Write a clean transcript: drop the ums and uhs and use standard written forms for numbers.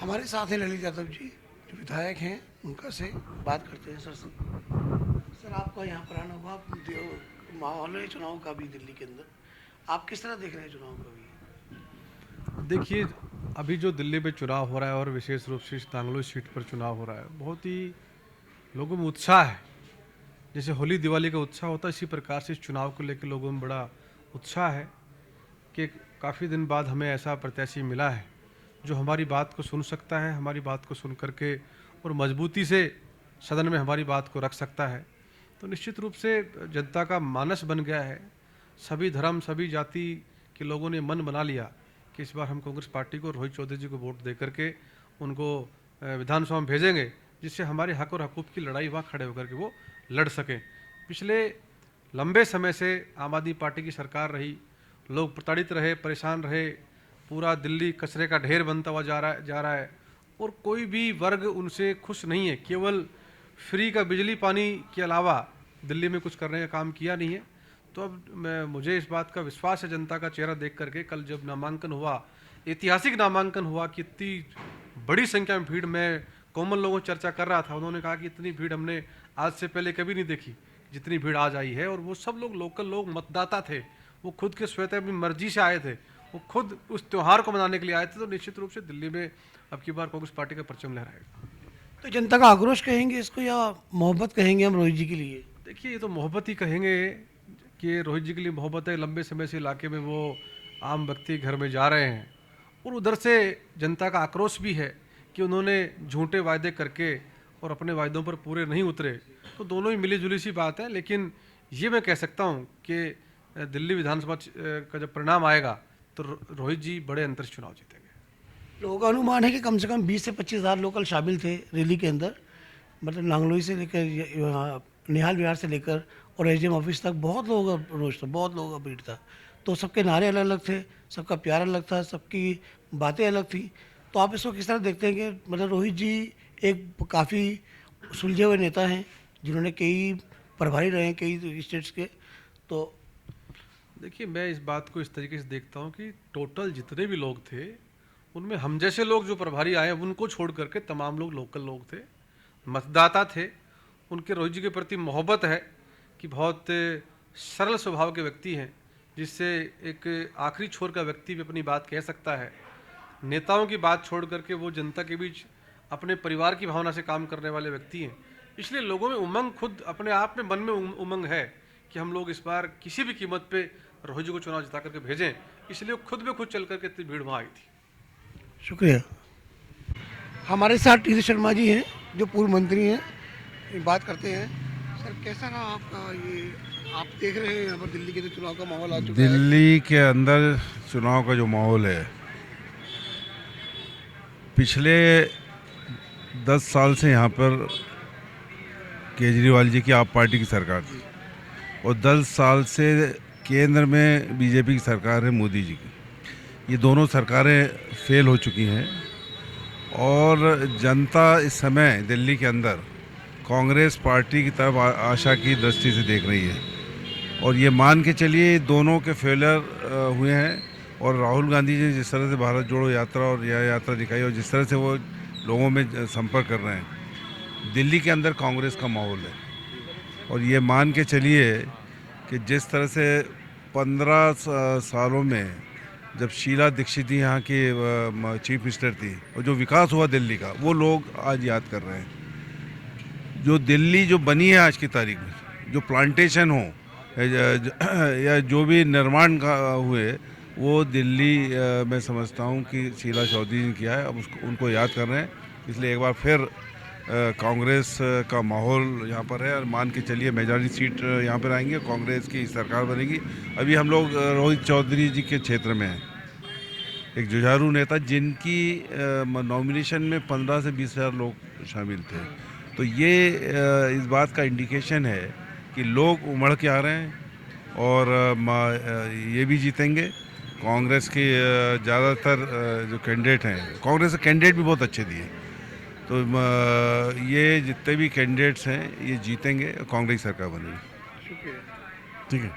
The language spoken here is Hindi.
हमारे साथ हैं ललित यादव जी, जो विधायक हैं, उनका से बात करते हैं। सर से सर, आपका यहाँ पर आना हुआ, जो माहौल है चुनाव का भी दिल्ली के अंदर, आप किस तरह देख रहे हैं चुनाव का भी? देखिए, अभी जो दिल्ली में चुनाव हो रहा है और विशेष रूप से नांगलोई सीट पर चुनाव हो रहा है, बहुत ही लोगों में उत्साह है। जैसे होली दिवाली का उत्साह होता है, इसी प्रकार से इस चुनाव को लेकर लोगों में बड़ा उत्साह है कि काफ़ी दिन बाद हमें ऐसा प्रत्याशी मिला है जो हमारी बात को सुन सकता है, हमारी बात को सुन करके और मजबूती से सदन में हमारी बात को रख सकता है। तो निश्चित रूप से जनता का मानस बन गया है। सभी धर्म, सभी जाति के लोगों ने मन बना लिया कि इस बार हम कांग्रेस पार्टी को, रोहित चौधरी जी को वोट दे करके उनको विधानसभा में भेजेंगे, जिससे हमारे हक और हकूक़ की लड़ाई वहाँ खड़े होकर के वो लड़ सकें। पिछले लंबे समय से आम आदमी पार्टी की सरकार रही, लोग प्रताड़ित रहे, परेशान रहे, पूरा दिल्ली कचरे का ढेर बनता हुआ जा रहा है और कोई भी वर्ग उनसे खुश नहीं है। केवल फ्री का बिजली पानी के अलावा दिल्ली में कुछ करने का काम किया नहीं है। तो अब मुझे इस बात का विश्वास है जनता का चेहरा देख करके, कल जब नामांकन हुआ, ऐतिहासिक नामांकन हुआ कि इतनी बड़ी संख्या में भीड़, मैं कॉमन लोगों से चर्चा कर रहा था, उन्होंने कहा कि इतनी भीड़ हमने आज से पहले कभी नहीं देखी जितनी भीड़ आज आई है। और वो सब लोग लोकल लोग, मतदाता थे, वो खुद के स्वतः अपनी मर्जी से आए थे, वो खुद उस त्यौहार को मनाने के लिए आए थे। तो निश्चित रूप से दिल्ली में अब की बार कांग्रेस पार्टी का परचम लहराएगा। तो जनता का आक्रोश कहेंगे इसको या मोहब्बत कहेंगे हम रोहित जी के लिए? देखिए, ये तो मोहब्बत ही कहेंगे कि रोहित जी के लिए मोहब्बत है। लंबे समय से इलाके में वो आम व्यक्ति घर में जा रहे हैं और उधर से जनता का आक्रोश भी है कि उन्होंने झूठे वायदे करके और अपने वायदों पर पूरे नहीं उतरे। तो दोनों ही मिली जुली सी बात है, लेकिन ये मैं कह सकता हूँ कि दिल्ली विधानसभा का जब परिणाम आएगा तो रोहित जी बड़े अंतर से चुनाव जीतेंगे। लोगों का अनुमान है कि कम से कम 20 से 25 हज़ार लोग कल शामिल थे रैली के अंदर। मतलब नांगलोई से लेकर निहाल विहार से लेकर और एसडीएम ऑफिस तक बहुत लोगों का रोष था, बहुत लोगों का भीड़ था। तो सबके नारे अलग अलग थे, सबका प्यार अलग था, सबकी बातें अलग थी। तो आप इसको किस तरह देखते हैं कि मतलब रोहित जी एक काफ़ी सुलझे हुए नेता हैं, जिन्होंने कई प्रभारी रहे हैं कई स्टेट्स के। तो देखिए, मैं इस बात को इस तरीके से देखता हूँ कि टोटल जितने भी लोग थे, उनमें हम जैसे लोग जो प्रभारी आए उनको छोड़ करके तमाम लोग लोकल लोग थे, मतदाता थे। उनके रोहित जी के प्रति मोहब्बत है कि बहुत सरल स्वभाव के व्यक्ति हैं, जिससे एक आखिरी छोर का व्यक्ति भी अपनी बात कह सकता है। नेताओं की बात छोड़ करके वो जनता के बीच अपने परिवार की भावना से काम करने वाले व्यक्ति हैं। इसलिए लोगों में उमंग, खुद अपने आप में मन में उमंग है कि हम लोग इस बार किसी भी कीमत पे रोहित जी को चुनाव जिता करके भेजें। इसलिए खुद में खुद चल करके इतनी भीड़ वहाँ आई थी। शुक्रिया। हमारे साथ टी शर्मा जी हैं, जो पूर्व मंत्री हैं। बात करते हैं। सर, कैसा रहा आपका ये, आप देख रहे हैं यहाँ पर दिल्ली के तो चुनाव का माहौल आ चुका है। दिल्ली के अंदर चुनाव का जो माहौल है, पिछले 10 साल से यहाँ पर केजरीवाल जी की आप पार्टी की सरकार थी और 10 साल से केंद्र में बीजेपी की सरकार है, मोदी जी की। ये दोनों सरकारें फेल हो चुकी हैं और जनता इस समय दिल्ली के अंदर कांग्रेस पार्टी की तरफ आशा की दृष्टि से देख रही है। और ये मान के चलिए दोनों के फेलियर हुए हैं। और राहुल गांधी जी जिस तरह से भारत जोड़ो यात्रा और यह यात्रा दिखाई और जिस तरह से वो लोगों में संपर्क कर रहे हैं, दिल्ली के अंदर कांग्रेस का माहौल है। और ये मान के चलिए कि जिस तरह से 15 सालों में जब शीला दीक्षित जी यहाँ की चीफ मिनिस्टर थी और जो विकास हुआ दिल्ली का, वो लोग आज याद कर रहे हैं। जो दिल्ली जो बनी है आज की तारीख में, जो प्लांटेशन हो या जो भी निर्माण का हुए, वो दिल्ली मैं समझता हूँ कि शीला चौधरी ने किया है। अब उसको उनको याद कर रहे हैं। इसलिए एक बार फिर कांग्रेस का माहौल यहाँ पर है और मान के चलिए मेजॉरिटी सीट यहाँ पर आएंगे, कांग्रेस की सरकार बनेगी। अभी हम लोग रोहित चौधरी जी के क्षेत्र में हैं, एक जुझारू नेता जिनकी नॉमिनेशन में 15 से 20 हज़ार लोग शामिल थे। तो ये इस बात का इंडिकेशन है कि लोग उमड़ के आ रहे हैं और ये भी जीतेंगे। कांग्रेस के ज़्यादातर जो कैंडिडेट हैं, कांग्रेस के कैंडिडेट भी बहुत अच्छे दिए। तो ये जितने भी कैंडिडेट्स हैं ये जीतेंगे, कांग्रेस सरकार बनेगी। शुक्रिया। ठीक है।